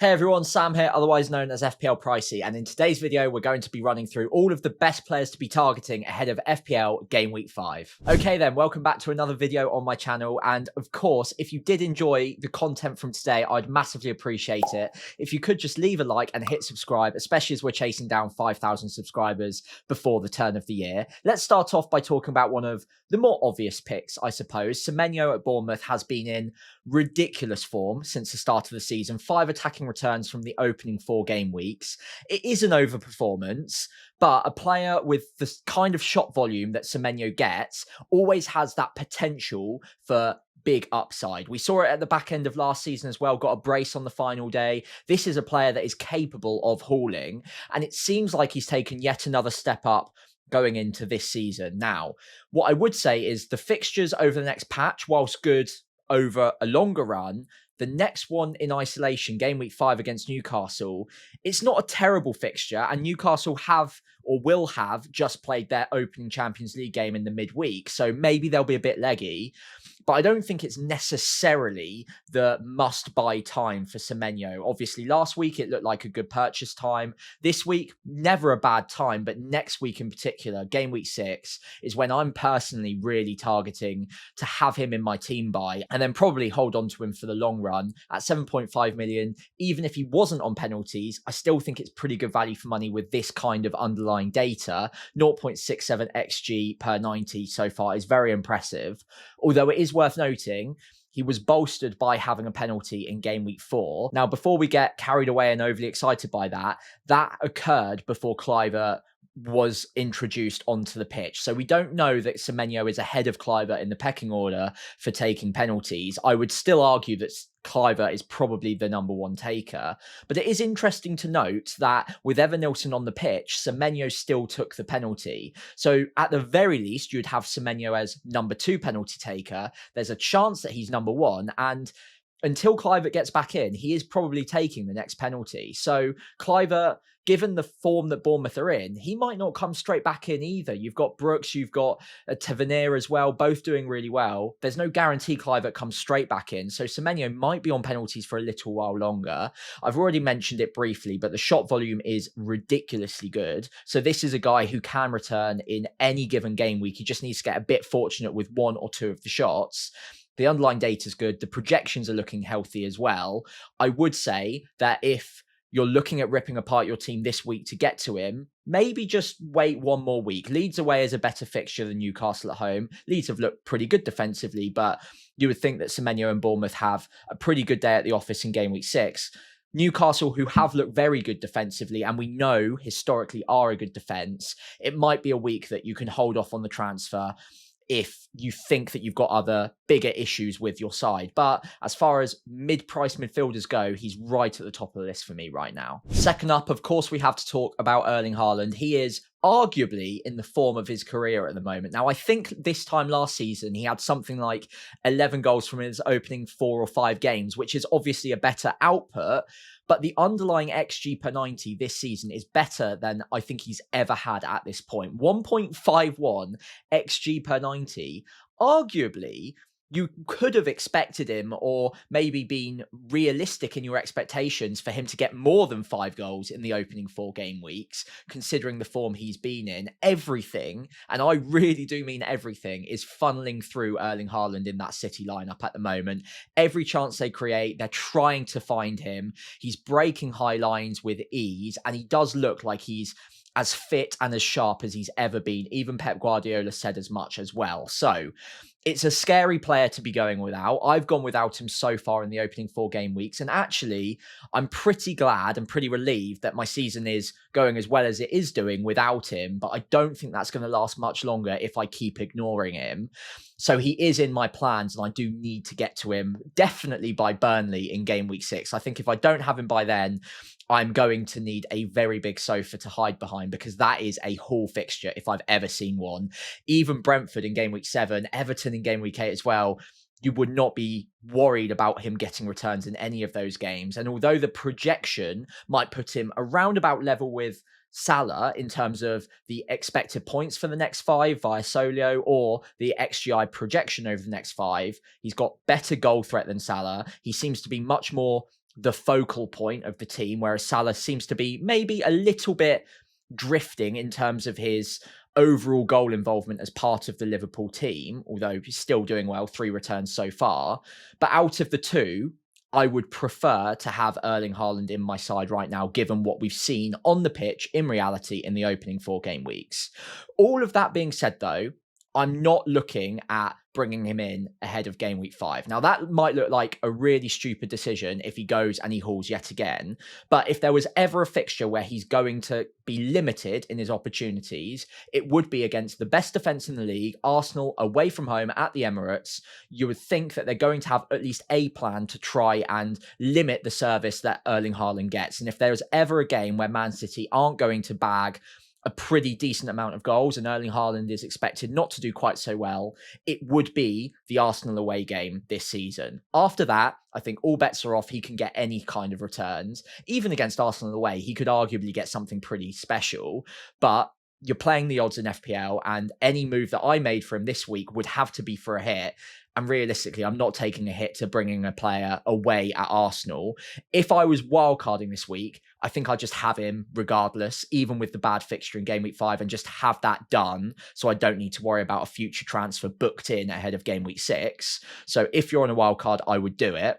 Hey everyone, Sam here, otherwise known as FPL Pricey, and in today's video we're going to be running through all of the best players to be targeting ahead of FPL Gameweek 5. Okay then, welcome back to another video on my channel, and of course, if you did enjoy the content from today, I'd massively appreciate it if you could just leave a like and hit subscribe, especially as we're chasing down 5,000 subscribers before the turn of the year. Let's start off by talking about one of the more obvious picks, I suppose. Semenyo at Bournemouth has been in ridiculous form since the start of the season. 5 attacking returns from the opening 4 game weeks. It is an overperformance, but a player with the kind of shot volume that Semenyo gets always has that potential for big upside. We saw it at the back end of last season as well, got a brace on the final day. This is a player that is capable of hauling, and it seems like he's taken yet another step up going into this season. Now, what I would say is the fixtures over the next patch, whilst good over a longer run, the next one in isolation, game week 5 against Newcastle, it's not a terrible fixture, and Newcastle have or will have just played their opening Champions League game in the midweek, so maybe they'll be a bit leggy, but I don't think it's necessarily the must-buy time for Semenyo. Obviously, last week it looked like a good purchase time. This week, never a bad time, but next week in particular, game week 6, is when I'm personally really targeting to have him in my team buy, and then probably hold on to him for the long run at 7.5 million. Even if he wasn't on penalties, I still think it's pretty good value for money with this kind of underlying data. 0.67 XG per 90 so far is very impressive, although it is worth noting he was bolstered by having a penalty in game week 4. Now, before we get carried away and overly excited by that, that occurred before Kluivert was introduced onto the pitch. So we don't know that Semenyo is ahead of Kluivert in the pecking order for taking penalties. I would still argue that Kluivert is probably the number one taker. But it is interesting to note that with Evan Nilsson on the pitch, Semenyo still took the penalty. So at the very least, you'd have Semenyo as number 2 penalty taker. There's a chance that he's number 1, and until Kluivert gets back in, he is probably taking the next penalty. So Kluivert, given the form that Bournemouth are in, he might not come straight back in either. You've got Brooks, you've got Tavernier as well, both doing really well. There's no guarantee Kluivert comes straight back in, so Semenyo might be on penalties for a little while longer. I've already mentioned it briefly, but the shot volume is ridiculously good. So this is a guy who can return in any given game week. He just needs to get a bit fortunate with 1 or 2 of the shots. The underlying data is good. The projections are looking healthy as well. I would say that if you're looking at ripping apart your team this week to get to him, maybe just wait 1 more week. Leeds away is a better fixture than Newcastle at home. Leeds have looked pretty good defensively, but you would think that Semenyo and Bournemouth have a pretty good day at the office in game week 6. Newcastle, who have looked very good defensively, and we know historically are a good defence, it might be a week that you can hold off on the transfer if you think that you've got other bigger issues with your side. But as far as mid-price midfielders go, he's right at the top of the list for me right now. Second up, of course, we have to talk about Erling Haaland. He is arguably in the form of his career at the moment. Now, I think this time last season, he had something like 11 goals from his opening 4 or 5 games, which is obviously a better output. But the underlying XG per 90 this season is better than I think he's ever had at this point. 1.51 XG per 90. Arguably, you could have expected him, or maybe been realistic in your expectations for him to get more than 5 goals in the opening 4 game weeks, considering the form he's been in. Everything, and I really do mean everything, is funneling through Erling Haaland in that City lineup at the moment. Every chance they create, they're trying to find him. He's breaking high lines with ease, and he does look like he's as fit and as sharp as he's ever been. Even Pep Guardiola said as much as well. So it's a scary player to be going without. I've gone without him so far in the opening 4 game weeks. And actually, I'm pretty glad and pretty relieved that my season is going as well as it is doing without him. But I don't think that's going to last much longer if I keep ignoring him. So he is in my plans, and I do need to get to him definitely by Burnley in game week 6. I think if I don't have him by then, I'm going to need a very big sofa to hide behind, because that is a haul fixture if I've ever seen one. Even Brentford in game week 7, Everton in game week 8 as well. You would not be worried about him getting returns in any of those games. And although the projection might put him around about level with Salah in terms of the expected points for the next 5 via Solio, or the XGI projection over the next 5, he's got better goal threat than Salah. He seems to be much more the focal point of the team, whereas Salah seems to be maybe a little bit drifting in terms of his overall goal involvement as part of the Liverpool team, although he's still doing well, 3 returns so far. But out of the two, I would prefer to have Erling Haaland in my side right now, given what we've seen on the pitch in reality in the opening 4 game weeks. All of that being said, though, I'm not looking at bringing him in ahead of game week 5. Now, that might look like a really stupid decision if he goes and he hauls yet again. But if there was ever a fixture where he's going to be limited in his opportunities, it would be against the best defence in the league, Arsenal, away from home at the Emirates. You would think that they're going to have at least a plan to try and limit the service that Erling Haaland gets. And if there's ever a game where Man City aren't going to bag a pretty decent amount of goals and Erling Haaland is expected not to do quite so well, it would be the Arsenal away game this season. After that, I think all bets are off. He can get any kind of returns. Even against Arsenal away, he could arguably get something pretty special, but you're playing the odds in FPL, and any move that I made for him this week would have to be for a hit. And realistically, I'm not taking a hit to bringing a player away at Arsenal. If I was wildcarding this week, I think I'd just have him regardless, even with the bad fixture in game week 5, and just have that done so I don't need to worry about a future transfer booked in ahead of game week 6. So if you're on a wildcard, I would do it.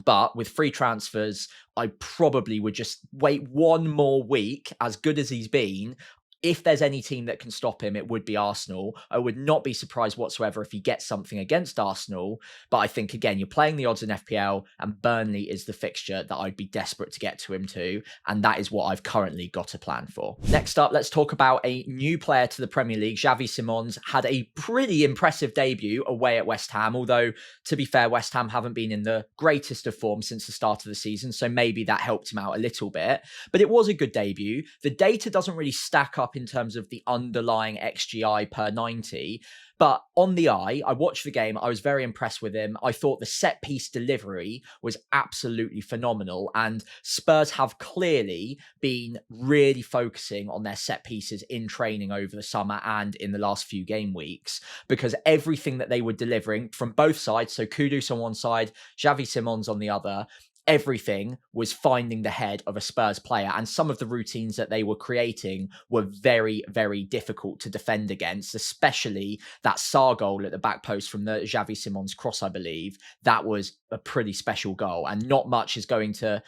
But with free transfers, I probably would just wait one more week, as good as he's been. If there's any team that can stop him, it would be Arsenal. I would not be surprised whatsoever if he gets something against Arsenal. But I think, again, you're playing the odds in FPL, and Burnley is the fixture that I'd be desperate to get to him to. And that is what I've currently got a plan for. Next up, let's talk about a new player to the Premier League. Xavi Simons had a pretty impressive debut away at West Ham. Although, to be fair, West Ham haven't been in the greatest of form since the start of the season. So maybe that helped him out a little bit. But it was a good debut. The data doesn't really stack up in terms of the underlying XGI per 90. But on the eye, I watched the game. I was very impressed with him. I thought the set piece delivery was absolutely phenomenal. And Spurs have clearly been really focusing on their set pieces in training over the summer and in the last few game weeks, because everything that they were delivering from both sides, so Kudus on one side, Xavi Simons on the other, everything was finding the head of a Spurs player, and some of the routines that they were creating were very, very difficult to defend against, especially that Sarr goal at the back post from the Xavi Simons cross, I believe. That was a pretty special goal, and not much is going to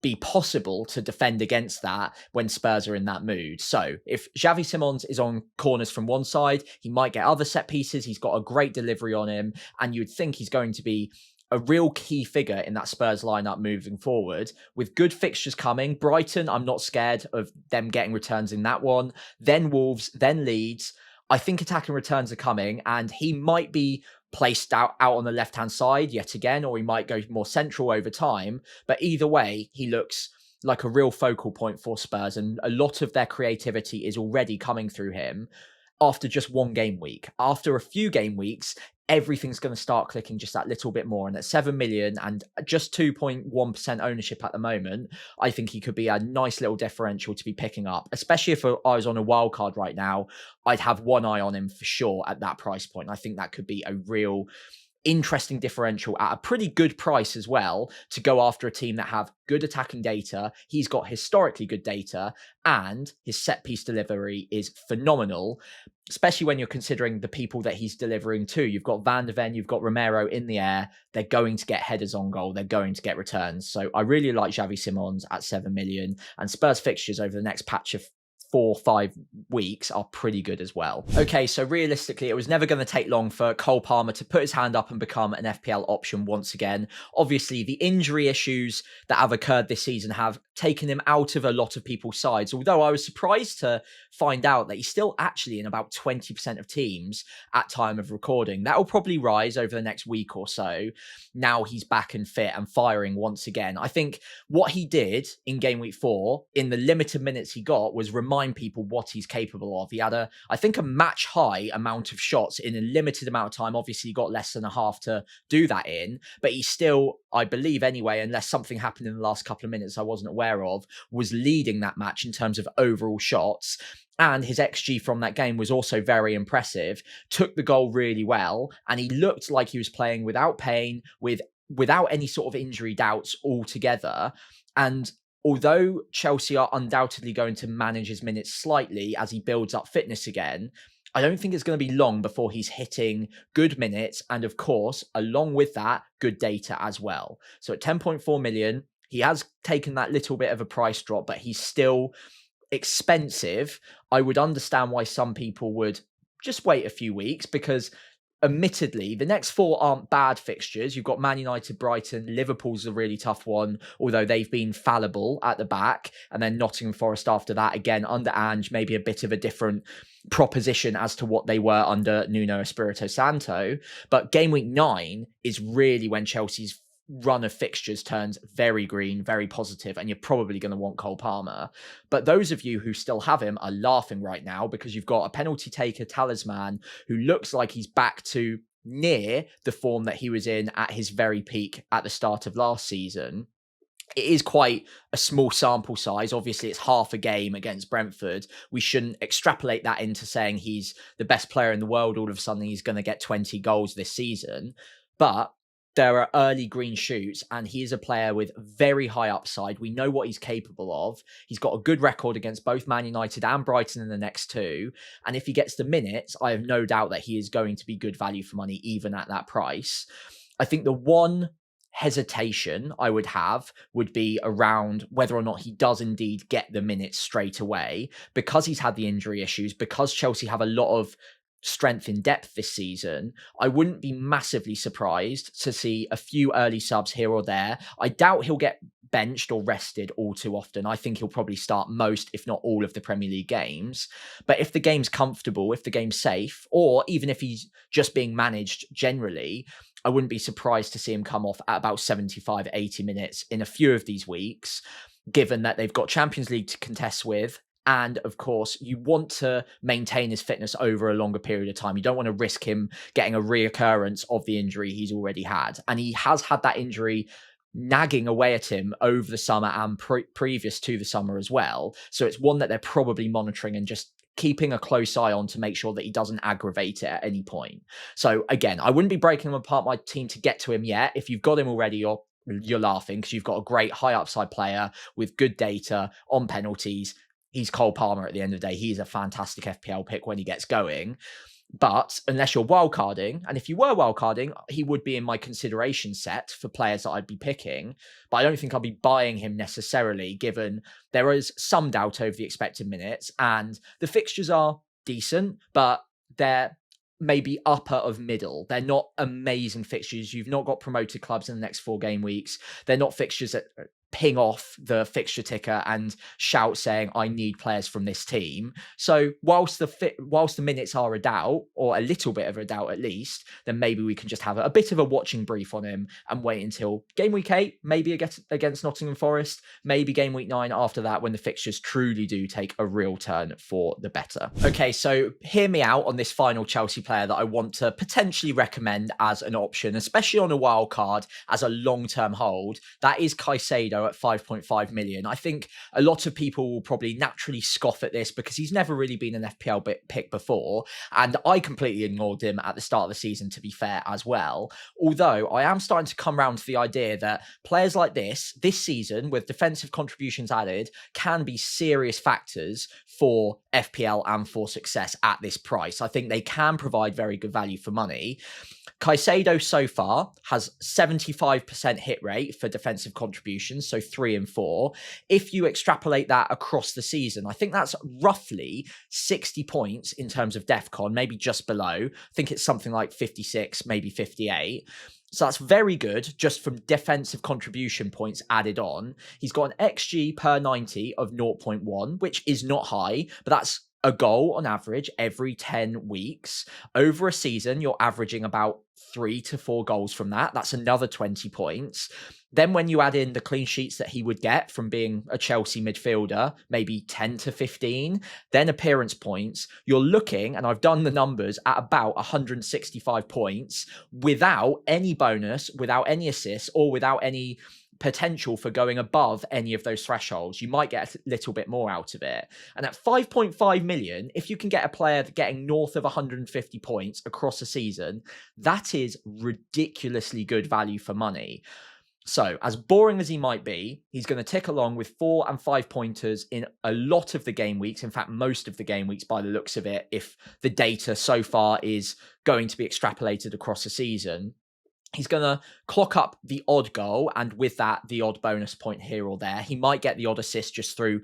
be possible to defend against that when Spurs are in that mood. So if Xavi Simons is on corners from one side, he might get other set pieces. He's got a great delivery on him, and you'd think he's going to be a real key figure in that Spurs lineup moving forward. With good fixtures coming, Brighton, I'm not scared of them getting returns in that one. Then Wolves, then Leeds. I think attacking returns are coming, and he might be placed out on the left-hand side yet again, or he might go more central over time. But either way, he looks like a real focal point for Spurs, and a lot of their creativity is already coming through him after just one game week. After a few game weeks, everything's going to start clicking just that little bit more. And at 7 million and just 2.1% ownership at the moment, I think he could be a nice little differential to be picking up, especially if I was on a wild card right now. I'd have one eye on him for sure at that price point. I think that could be a real interesting differential at a pretty good price as well, to go after a team that have good attacking data. He's got historically good data, and his set piece delivery is phenomenal, especially when you're considering the people that he's delivering to. You've got Van de Ven, you've got Romero in the air. They're going to get headers on goal. They're going to get returns. So I really like Xavi Simons at 7 million, and Spurs fixtures over the next patch of 4-5 weeks are pretty good as well. Okay, so realistically, it was never going to take long for Cole Palmer to put his hand up and become an FPL option once again. Obviously, the injury issues that have occurred this season have taken him out of a lot of people's sides, although I was surprised to find out that he's still actually in about 20% of teams at time of recording. That will probably rise over the next week or so. Now he's back and fit and firing once again. I think what he did in game week 4, in the limited minutes he got, was remind people what he's capable of. He had I think a match high amount of shots in a limited amount of time. Obviously, he got less than a half to do that in, but he still, I believe anyway, unless something happened in the last couple of minutes I wasn't aware of, was leading that match in terms of overall shots. And his XG from that game was also very impressive. Took the goal really well, and he looked like he was playing without pain, with without any sort of injury doubts altogether. And although Chelsea are undoubtedly going to manage his minutes slightly as he builds up fitness again, I don't think it's going to be long before he's hitting good minutes. And of course, along with that, good data as well. So at 10.4 million, he has taken that little bit of a price drop, but he's still expensive. I would understand why some people would just wait a few weeks, because admittedly, the next 4 aren't bad fixtures. You've got Man United, Brighton, Liverpool's a really tough one, although they've been fallible at the back. And then Nottingham Forest after that, again, under Ange, maybe a bit of a different proposition as to what they were under Nuno Espirito Santo. But game week 9 is really when Chelsea's run of fixtures turns very green, very positive, and you're probably going to want Cole Palmer. But those of you who still have him are laughing right now, because you've got a penalty taker talisman who looks like he's back to near the form that he was in at his very peak at the start of last season. It is quite a small sample size. Obviously, it's half a game against Brentford. We shouldn't extrapolate that into saying he's the best player in the world. All of a sudden, he's going to get 20 goals this season. But there are early green shoots, and he is a player with very high upside. We know what he's capable of. He's got a good record against both Man United and Brighton in the next 2. And if he gets the minutes, I have no doubt that he is going to be good value for money, even at that price. I think the one hesitation I would have would be around whether or not he does indeed get the minutes straight away, because he's had the injury issues, because Chelsea have a lot of strength in depth this season. I wouldn't be massively surprised to see a few early subs here or there. I doubt he'll get benched or rested all too often. I think he'll probably start most, if not all, of the Premier League games. But if the game's comfortable, if the game's safe, or even if he's just being managed generally, I wouldn't be surprised to see him come off at about 75, 80 minutes in a few of these weeks, given that they've got Champions League to contest with. And of course, you want to maintain his fitness over a longer period of time. You don't want to risk him getting a reoccurrence of the injury he's already had. And he has had that injury nagging away at him over the summer and previous to the summer as well. So it's one that they're probably monitoring and just keeping a close eye on to make sure that he doesn't aggravate it at any point. So again, I wouldn't be breaking him apart my team to get to him yet. If you've got him already, you're laughing, because you've got a great high upside player with good data on penalties. He's Cole Palmer at the end of the day. He's a fantastic FPL pick when he gets going. But unless you're wildcarding, and if you were wildcarding, he would be in my consideration set for players that I'd be picking. But I don't think I'll be buying him necessarily, given there is some doubt over the expected minutes. And the fixtures are decent, but they're maybe upper of middle. They're not amazing fixtures. You've not got promoted clubs in the next 4 game weeks. They're not fixtures that ping off the fixture ticker and shout saying, I need players from this team. So whilst the minutes are a doubt, or a little bit of a doubt at least, then maybe we can just have a bit of a watching brief on him and wait until game week 8, maybe against Nottingham Forest, maybe game week 9 after that, when the fixtures truly do take a real turn for the better. Okay, so hear me out on this final Chelsea player that I want to potentially recommend as an option, especially on a wild card as a long-term hold. That is Caicedo at 5.5 million. I think a lot of people will probably naturally scoff at this because he's never really been an FPL pick before, and I completely ignored him at the start of the season, to be fair, as well. Although I am starting to come around to the idea that players like this season, with defensive contributions added, can be serious factors for FPL and for success at this price. I think they can provide very good value for money. Caicedo so far has 75% hit rate for defensive contributions, so 3 and 4. If you extrapolate that across the season, I think that's roughly 60 points in terms of DEFCON, maybe just below. I think it's something like 56, maybe 58. So that's very good just from defensive contribution points added on. He's got an XG per 90 of 0.1, which is not high, but that's a goal on average every 10 weeks. Over a season, you're averaging about 3 to 4 goals from that. That's another 20 points. Then when you add in the clean sheets that he would get from being a Chelsea midfielder, maybe 10 to 15, then appearance points, you're looking, and I've done the numbers, at about 165 points without any bonus, without any assists, or without any potential for going above any of those thresholds. You might get a little bit more out of it. And at 5.5 million, if you can get a player getting north of 150 points across a season, that is ridiculously good value for money. So, as boring as he might be, he's going to tick along with 4 and 5 pointers in a lot of the game weeks. In fact, most of the game weeks by the looks of it, if the data so far is going to be extrapolated across a season. He's going to clock up the odd goal, and with that, the odd bonus point here or there. He might get the odd assist just through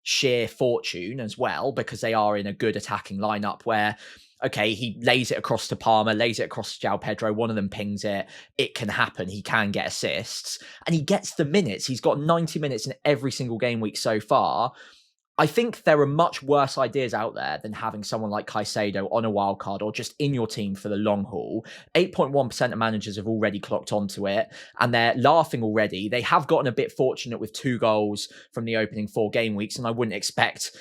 sheer fortune as well, because they are in a good attacking lineup where, okay, he lays it across to Palmer, lays it across to João Pedro, one of them pings it. It can happen. He can get assists, and he gets the minutes. He's got 90 minutes in every single game week so far. I think there are much worse ideas out there than having someone like Caicedo on a wildcard or just in your team for the long haul. 8.1% of managers have already clocked onto it, and they're laughing already. They have gotten a bit fortunate with 2 goals from the opening 4 game weeks, and I wouldn't expect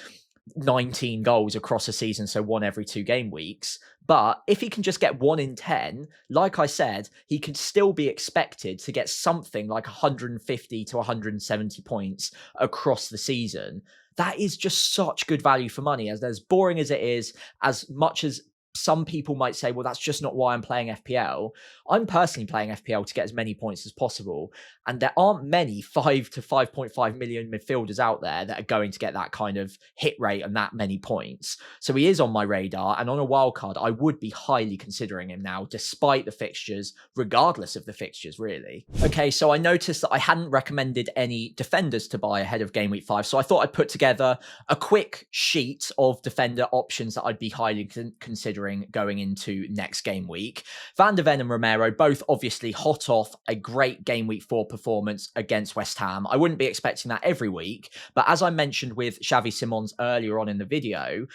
19 goals across a season, so 1 every 2 game weeks. But if he can just get 1 in 10, like I said, he could still be expected to get something like 150 to 170 points across the season. That is just such good value for money. As boring as it is, as much as some people might say, well, that's just not why I'm playing FPL. I'm personally playing FPL to get as many points as possible. And there aren't many 5 to 5.5 million midfielders out there that are going to get that kind of hit rate and that many points. So he is on my radar. And on a wildcard, I would be highly considering him now, despite the fixtures, regardless of the fixtures, really. Okay, so I noticed that I hadn't recommended any defenders to buy ahead of Game Week 5. So I thought I'd put together a quick sheet of defender options that I'd be highly considering going into next game week. Van de Ven and Romero, both obviously hot off a great Game Week 4 performance against West Ham. I wouldn't be expecting that every week, but as I mentioned with Xavi Simons earlier on in the video,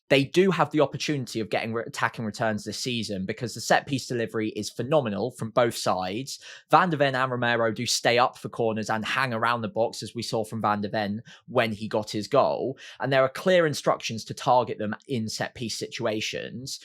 they do have the opportunity of getting attacking returns this season because the set-piece delivery is phenomenal from both sides. Van de Ven and Romero do stay up for corners and hang around the box, as we saw from Van de Ven when he got his goal. And there are clear instructions to target them in set-piece situations.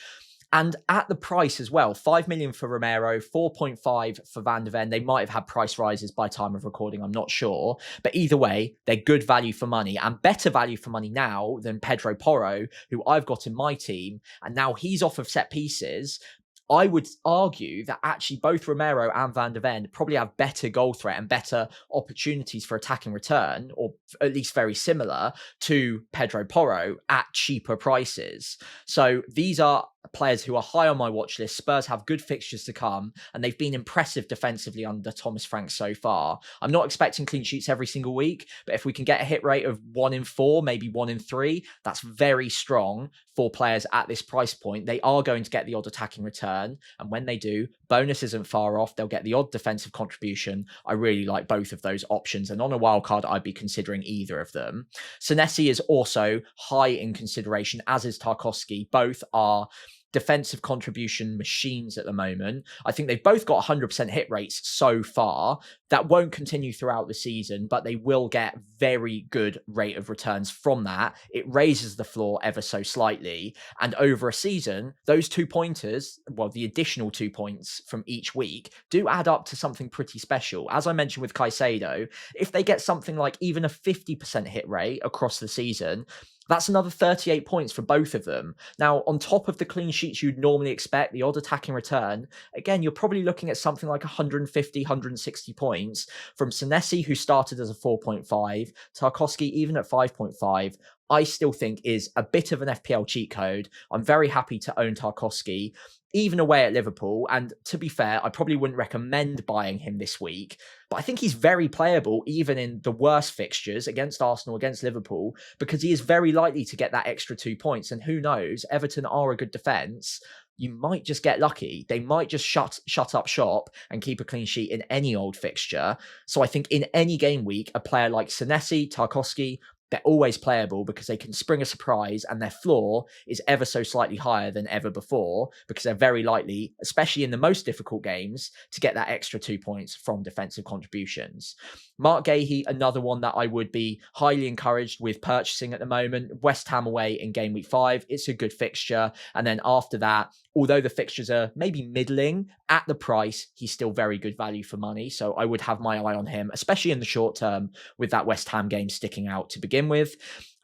And at the price as well, 5 million for Romero, 4.5 for Van de Ven. They might have had price rises by time of recording, I'm not sure. But either way, they're good value for money and better value for money now than Pedro Porro, who I've got in my team. And now he's off of set pieces. I would argue that actually both Romero and Van de Ven probably have better goal threat and better opportunities for attacking return, or at least very similar to Pedro Porro at cheaper prices. So these are players who are high on my watch list. Spurs have good fixtures to come, and they've been impressive defensively under Thomas Frank so far. I'm not expecting clean sheets every single week, but if we can get a hit rate of 1 in 4, maybe 1 in 3, that's very strong for players at this price point. They are going to get the odd attacking return, and when they do, bonus isn't far off. They'll get the odd defensive contribution. I really like both of those options, and on a wildcard, I'd be considering either of them. Senesi is also high in consideration, as is Tarkowski. Both are defensive contribution machines at the moment. I think they've both got 100% hit rates so far. That won't continue throughout the season, but they will get very good rate of returns from that. It raises the floor ever so slightly. And over a season, those 2 pointers, well, the additional 2 points from each week do add up to something pretty special. As I mentioned with Caicedo, if they get something like even a 50% hit rate across the season, that's another 38 points for both of them. Now, on top of the clean sheets you'd normally expect, the odd attacking return, again, you're probably looking at something like 150, 160 points from Senesi, who started as a 4.5, Tarkowski, even at 5.5, I still think is a bit of an FPL cheat code. I'm very happy to own Tarkowski, even away at Liverpool. And to be fair, I probably wouldn't recommend buying him this week, but I think he's very playable, even in the worst fixtures against Arsenal, against Liverpool, because he is very likely to get that extra 2 points. And who knows, Everton are a good defence. You might just get lucky. They might just shut up shop and keep a clean sheet in any old fixture. So I think in any game week, a player like Senesi, Tarkowski, they're always playable because they can spring a surprise, and their floor is ever so slightly higher than ever before because they're very likely, especially in the most difficult games, to get that extra 2 points from defensive contributions. Mark Gahey, another one that I would be highly encouraged with purchasing at the moment. West Ham away in Game Week 5. It's a good fixture. And then after that, although the fixtures are maybe middling, at the price, he's still very good value for money. So I would have my eye on him, especially in the short term with that West Ham game sticking out to begin with.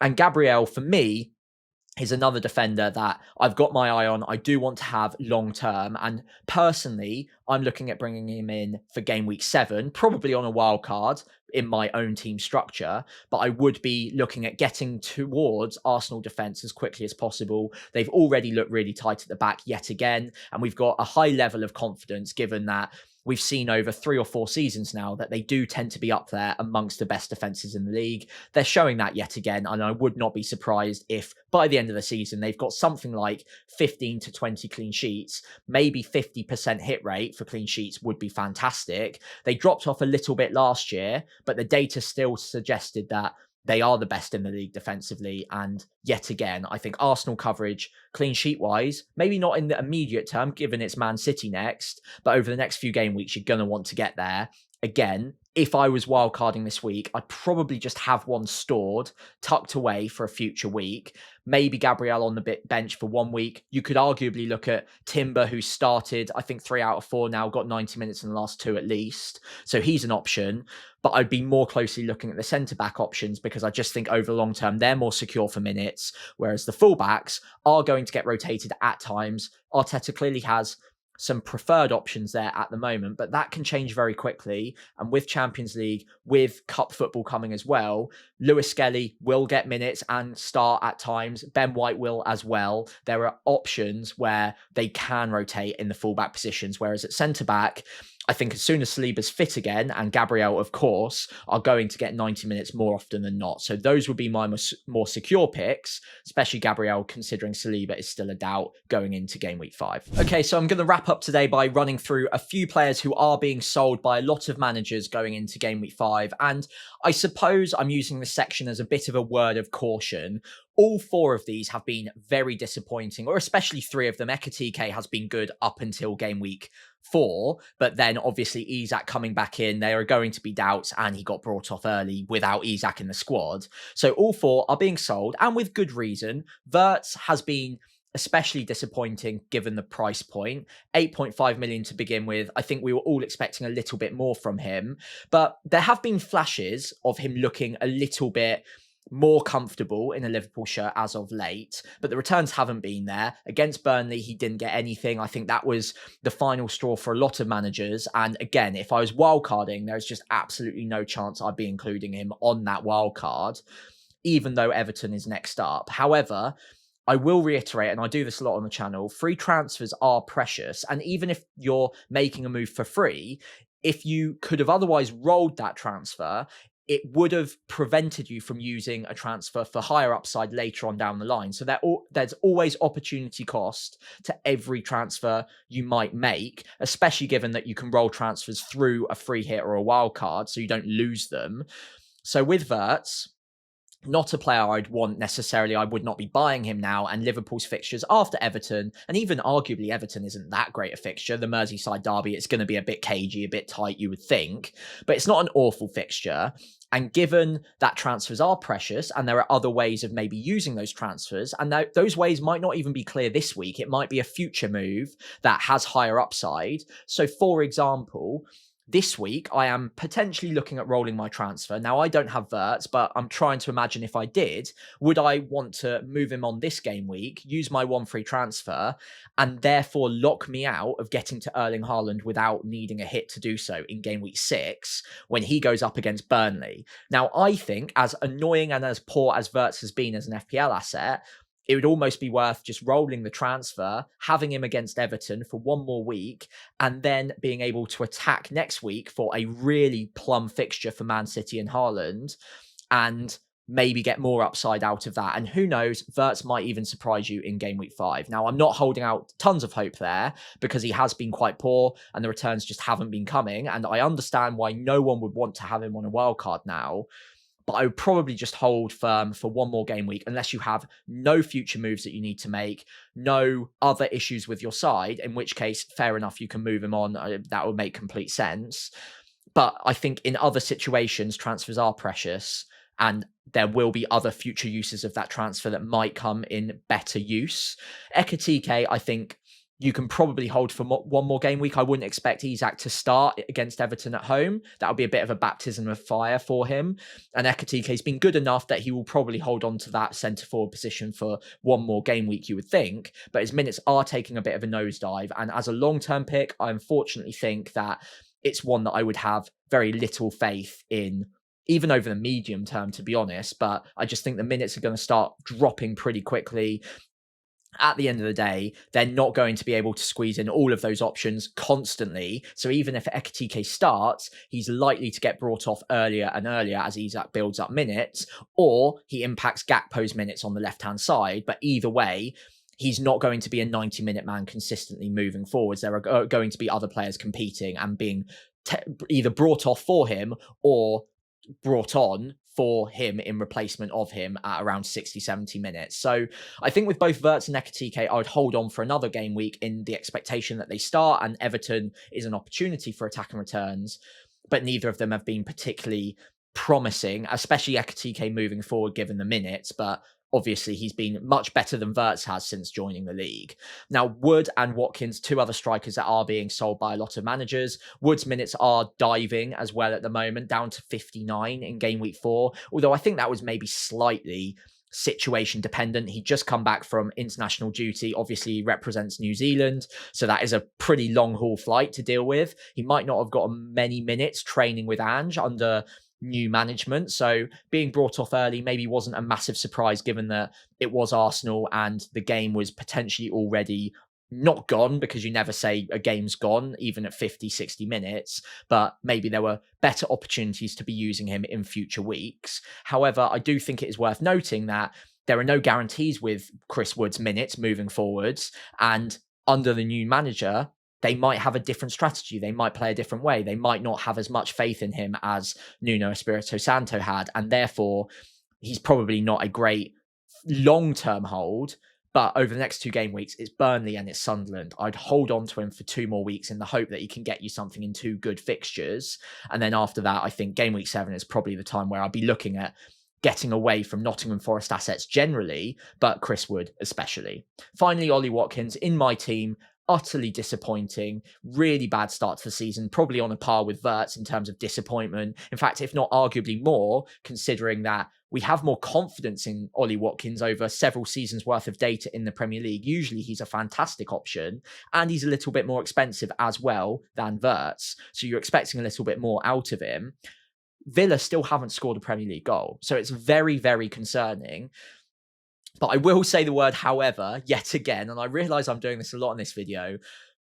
And Gabriel, for me, is another defender that I've got my eye on. I do want to have long term. And personally, I'm looking at bringing him in for game week 7, probably on a wild card in my own team structure. But I would be looking at getting towards Arsenal defence as quickly as possible. They've already looked really tight at the back yet again. And we've got a high level of confidence given that we've seen over 3 or 4 seasons now that they do tend to be up there amongst the best defences in the league. They're showing that yet again, and I would not be surprised if by the end of the season they've got something like 15 to 20 clean sheets. Maybe 50% hit rate for clean sheets would be fantastic. They dropped off a little bit last year, but the data still suggested that they are the best in the league defensively. And yet again, I think Arsenal coverage, clean sheet wise, maybe not in the immediate term, given it's Man City next, but over the next few game weeks, you're going to want to get there. Again, if I was wildcarding this week, I'd probably just have one stored, tucked away for a future week. Maybe Gabriel on the bench for 1 week. You could arguably look at Timber, who started, I think 3 out of 4 now, got 90 minutes in the last 2 at least. So he's an option. But I'd be more closely looking at the centre-back options because I just think over the long term, they're more secure for minutes, whereas the fullbacks are going to get rotated at times. Arteta clearly has some preferred options there at the moment, but that can change very quickly. And with Champions League, with cup football coming as well, Lewis Skelly will get minutes and start at times. Ben White will as well. There are options where they can rotate in the fullback positions, whereas at centre-back, I think as soon as Saliba's fit again, and Gabriel, of course, are going to get 90 minutes more often than not. So those would be my more secure picks, especially Gabriel, considering Saliba is still a doubt going into game week 5. Okay, so I'm going to wrap up today by running through a few players who are being sold by a lot of managers going into game week 5. And I suppose I'm using this section as a bit of a word of caution. All 4 of these have been very disappointing, or especially 3 of them. Ekitike has been good up until game week 4, but then obviously Isak coming back in, there are going to be doubts, and he got brought off early without Isak in the squad. So all 4 are being sold, and with good reason. Wirtz has been especially disappointing given the price point. 8.5 million to begin with. I think we were all expecting a little bit more from him, but there have been flashes of him looking a little bit more comfortable in a Liverpool shirt as of late, but the returns haven't been there. Against Burnley, he didn't get anything. I think that was the final straw for a lot of managers. And again, if I was wildcarding, there's just absolutely no chance I'd be including him on that wildcard, even though Everton is next up. However, I will reiterate, and I do this a lot on the channel, free transfers are precious. And even if you're making a move for free, if you could have otherwise rolled that transfer, it would have prevented you from using a transfer for higher upside later on down the line. So there's always opportunity cost to every transfer you might make, especially given that you can roll transfers through a free hit or a wild card, so you don't lose them. So with Wirtz, not a player I'd want necessarily. I would not be buying him now. And Liverpool's fixtures after Everton, and even arguably Everton isn't that great a fixture. The Merseyside derby, it's going to be a bit cagey, a bit tight, you would think. But it's not an awful fixture. And given that transfers are precious and there are other ways of maybe using those transfers, and those ways might not even be clear this week. It might be a future move that has higher upside. So for example, this week, I am potentially looking at rolling my transfer. Now, I don't have Wirtz, but I'm trying to imagine if I did, would I want to move him on this game week, use my 1 free transfer, and therefore lock me out of getting to Erling Haaland without needing a hit to do so in game week 6 when he goes up against Burnley? Now, I think as annoying and as poor as Wirtz has been as an FPL asset, it would almost be worth just rolling the transfer, having him against Everton for 1 more week, and then being able to attack next week for a really plum fixture for Man City and Haaland, and maybe get more upside out of that. And who knows, Wirtz might even surprise you in game week 5. Now, I'm not holding out tons of hope there because he has been quite poor and the returns just haven't been coming. And I understand why no one would want to have him on a wild card now. But I would probably just hold firm for 1 more game week unless you have no future moves that you need to make, no other issues with your side, in which case, fair enough, you can move him on. That would make complete sense. But I think in other situations, transfers are precious and there will be other future uses of that transfer that might come in better use. Ekitike, I think, you can probably hold for one more game week. I wouldn't expect Isak to start against Everton at home. That would be a bit of a baptism of fire for him. And Ekitike's been good enough that he will probably hold on to that centre-forward position for one more game week, you would think. But his minutes are taking a bit of a nosedive. And as a long-term pick, I unfortunately think that it's one that I would have very little faith in, even over the medium term, to be honest. But I just think the minutes are going to start dropping pretty quickly. At the end of the day, they're not going to be able to squeeze in all of those options constantly. So even if Ekitike starts, he's likely to get brought off earlier and earlier as Isak builds up minutes, or he impacts Gakpo's minutes on the left-hand side. But either way, he's not going to be a 90-minute man consistently moving forwards. There are going to be other players competing and being either brought off for him or brought on for him in replacement of him at around 60, 70 minutes. So I think with both Wirtz and Ekitike, I would hold on for another game week in the expectation that they start, and Everton is an opportunity for attack and returns, but neither of them have been particularly promising, especially Ekitike moving forward given the minutes, but obviously he's been much better than Wirtz has since joining the league. Now, Wood and Watkins, two other strikers that are being sold by a lot of managers. Wood's minutes are diving as well at the moment, down to 59 in game week 4, although I think that was maybe slightly situation dependent. He'd just come back from international duty. Obviously, he represents New Zealand, so that is a pretty long haul flight to deal with. He might not have got many minutes training with Ange under new management, so being brought off early maybe wasn't a massive surprise given that it was Arsenal and the game was potentially already not gone, because you never say a game's gone even at 50, 60 minutes, but maybe there were better opportunities to be using him in future weeks. However, I do think it is worth noting that there are no guarantees with Chris Wood's minutes moving forwards, and under the new manager, they might have a different strategy. They might play a different way. They might not have as much faith in him as Nuno Espirito Santo had. And therefore, he's probably not a great long-term hold. But over the next 2 game weeks, it's Burnley and it's Sunderland. I'd hold on to him for 2 more weeks in the hope that he can get you something in 2 good fixtures. And then after that, I think game week 7 is probably the time where I'll be looking at getting away from Nottingham Forest assets generally, but Chris Wood especially. Finally, Ollie Watkins in my team. Utterly disappointing, really bad start to the season, probably on a par with Wirtz in terms of disappointment. In fact, if not arguably more, considering that we have more confidence in Ollie Watkins over several seasons worth of data in the Premier League. Usually he's a fantastic option, and he's a little bit more expensive as well than Wirtz. So you're expecting a little bit more out of him. Villa still haven't scored a Premier League goal. So it's very, very concerning. But I will say the word however, yet again, and I realise I'm doing this a lot in this video,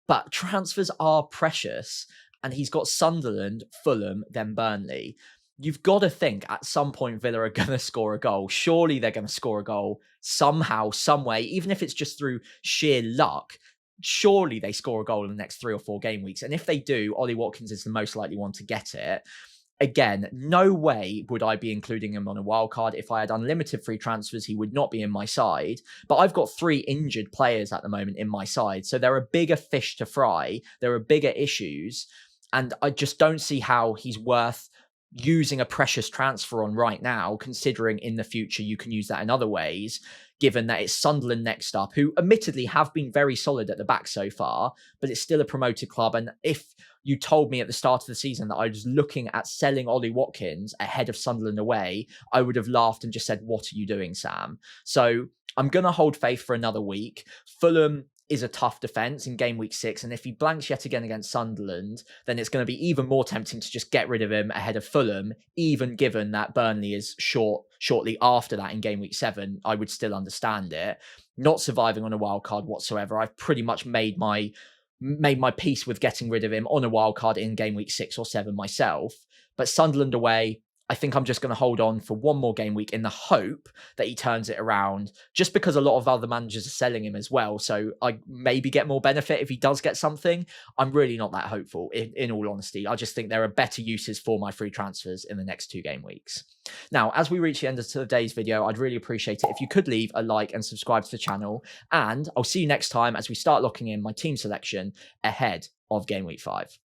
but transfers are precious, and he's got Sunderland, Fulham, then Burnley. You've got to think at some point Villa are going to score a goal. Surely they're going to score a goal somehow, some way, even if it's just through sheer luck. Surely they score a goal in the next 3 or 4 game weeks. And if they do, Ollie Watkins is the most likely one to get it. Again, no way would I be including him on a wildcard. If I had unlimited free transfers, he would not be in my side. But I've got 3 injured players at the moment in my side. So there are bigger fish to fry. There are bigger issues. And I just don't see how he's worth using a precious transfer on right now, considering in the future you can use that in other ways, given that it's Sunderland next up, who admittedly have been very solid at the back so far, but it's still a promoted club. And if you told me at the start of the season that I was looking at selling Ollie Watkins ahead of Sunderland away, I would have laughed and just said, what are you doing, Sam? So I'm going to hold faith for another week. Fulham is a tough defence in game week 6, and if he blanks yet again against Sunderland, then it's going to be even more tempting to just get rid of him ahead of Fulham, even given that Burnley is shortly after that in game week 7. I would still understand it. Not surviving on a wild card whatsoever. I've pretty much made my peace with getting rid of him on a wild card in game week 6 or 7 myself. But Sunderland away, I think I'm just going to hold on for 1 more game week in the hope that he turns it around, just because a lot of other managers are selling him as well. So I maybe get more benefit if he does get something. I'm really not that hopeful, in all honesty. I just think there are better uses for my free transfers in the next 2 game weeks. Now, as we reach the end of today's video, I'd really appreciate it if you could leave a like and subscribe to the channel. And I'll see you next time as we start locking in my team selection ahead of Game Week 5.